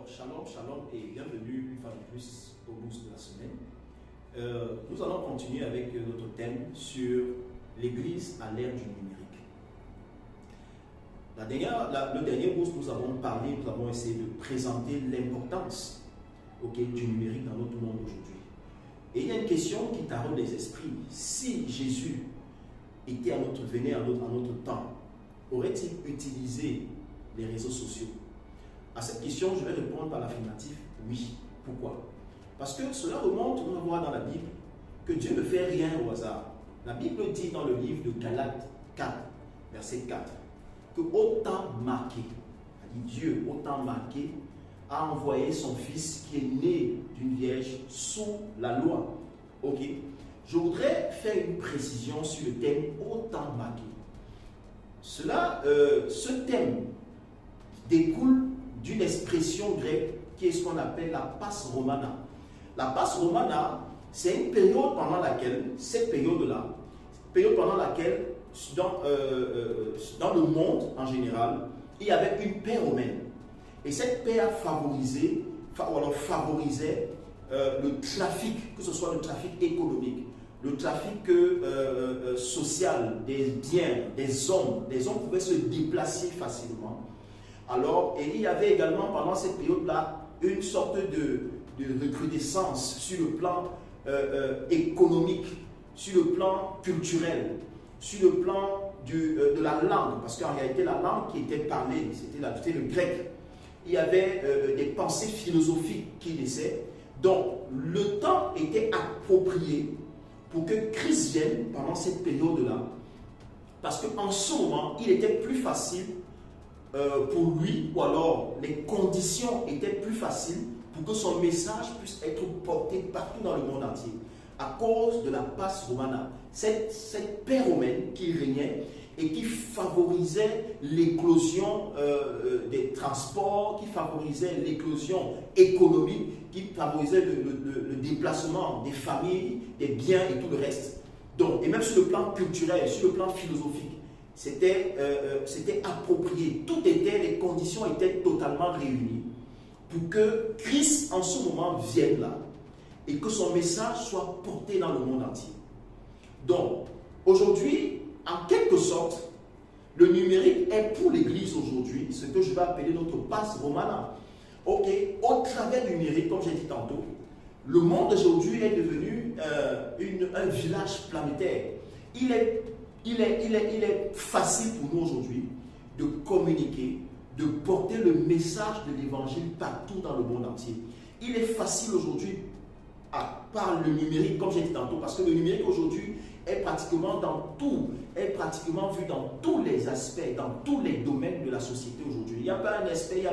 Shalom, shalom et bienvenue une fois de plus au Boost de la semaine. Nous allons continuer avec notre thème sur l'Église à l'ère du numérique. Le dernier Boost, nous avons essayé de présenter l'importance du numérique dans notre monde aujourd'hui. Et il y a une question qui taraude les esprits. Si Jésus venait à notre temps, aurait-il utilisé les réseaux sociaux? À cette question, je vais répondre par l'affirmatif, oui. Pourquoi? Parce que cela remonte, on va voir dans la Bible, que Dieu ne fait rien au hasard. La Bible dit dans le livre de Galates 4, verset 4, que autant marqué, Dieu, autant marqué, a envoyé son Fils qui est né d'une vierge sous la loi. Ok? Je voudrais faire une précision sur le thème autant marqué. Ce thème découle d'une expression grecque qui est ce qu'on appelle la pars romana. La pars romana, c'est une période pendant laquelle, dans le monde en général, il y avait une paix romaine. Et cette paix favorisait le trafic, que ce soit le trafic économique, le trafic social, des biens, des hommes. Les hommes pouvaient se déplacer facilement. Alors, et il y avait également pendant cette période-là une sorte de recrudescence sur le plan économique, sur le plan culturel, sur le plan de la langue, parce qu'en réalité la langue qui était parlée, c'était le grec. Il y avait des pensées philosophiques qui naissaient. Donc, le temps était approprié pour que Christ vienne pendant cette période-là. Parce qu'en ce moment, il était plus facile pour lui, ou alors les conditions étaient plus faciles pour que son message puisse être porté partout dans le monde entier. À cause de la pars romana, cette paix romaine qui régnait et qui favorisait l'éclosion des transports, qui favorisait l'éclosion économique, qui favorisait le déplacement des familles, des biens et tout le reste. Donc, et même sur le plan culturel, sur le plan philosophique, c'était approprié. Les conditions étaient totalement réunies pour que Christ en ce moment vienne là et que son message soit porté dans le monde entier. Donc, aujourd'hui, en quelque sorte, le numérique est pour l'Église aujourd'hui ce que je vais appeler notre pars romana. Ok, au travers du numérique, comme j'ai dit tantôt, le monde aujourd'hui est devenu un village planétaire. Il est facile pour nous aujourd'hui de communiquer, de porter le message de l'évangile partout dans le monde entier. Il est facile aujourd'hui par le numérique, comme j'ai dit tantôt, parce que le numérique aujourd'hui est pratiquement vu dans tous les aspects, dans tous les domaines de la société aujourd'hui. Il n'y a pas un aspect, il n'y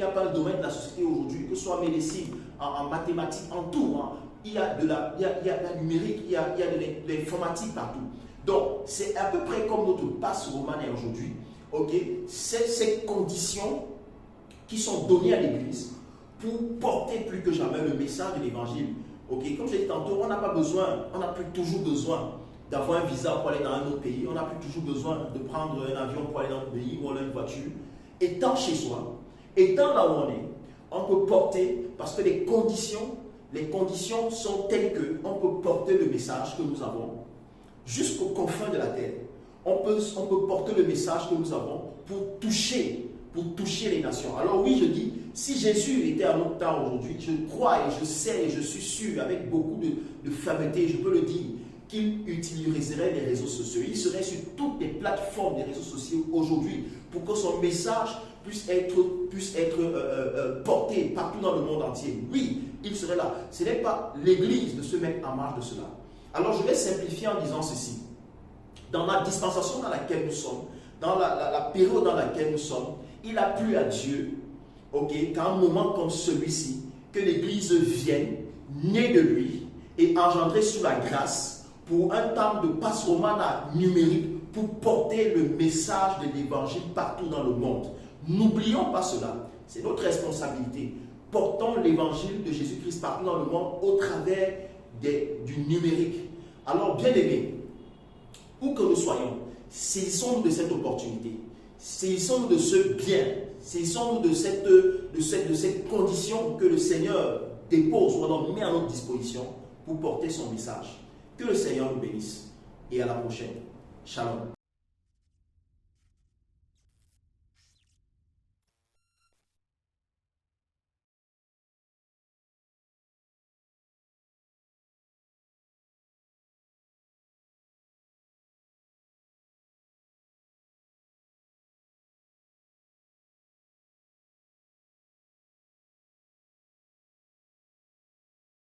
a pas un domaine de la société aujourd'hui, que ce soit en médecine, en mathématiques, en tout. Il y a de la numérique, il y a de l'informatique partout. Donc, c'est à peu près comme notre pars romana aujourd'hui. Okay? C'est ces conditions qui sont données à l'Église pour porter plus que jamais le message de l'Évangile. Okay? Comme je l'ai dit tantôt, on n'a plus toujours besoin d'avoir un visa pour aller dans un autre pays. On n'a plus toujours besoin de prendre un avion pour aller dans un autre pays ou une voiture. Étant chez soi, étant là où on peut porter, parce que les conditions sont telles qu'on peut porter le message que nous avons jusqu'aux confins de la terre. On peut porter le message que nous avons pour toucher les nations. Alors oui, je dis, si Jésus était à notre temps aujourd'hui, je crois et je sais et je suis sûr, avec beaucoup de fermeté, je peux le dire, qu'il utiliserait les réseaux sociaux. Il serait sur toutes les plateformes des réseaux sociaux aujourd'hui pour que son message puisse être porté partout dans le monde entier. Oui, il serait là. Ce n'est pas l'Église de se mettre en marge de cela. Alors je vais simplifier en disant ceci. Dans la dispensation dans laquelle nous sommes, dans la période dans laquelle nous sommes, il a plu à Dieu, qu'à un moment comme celui-ci, que l'Église vienne, née de lui, et engendrée sous la grâce, pour un temps de pars romana numérique, pour porter le message de l'Évangile partout dans le monde. N'oublions pas cela, c'est notre responsabilité. Portons l'Évangile de Jésus-Christ partout dans le monde au travers du numérique. Alors, bien aimés, où que nous soyons, saisissons-nous de cette opportunité. Saisissons-nous de ce bien. Saisissons-nous de cette condition que le Seigneur dépose ou alors met à notre disposition pour porter son message. Que le Seigneur nous bénisse et à la prochaine. Shalom.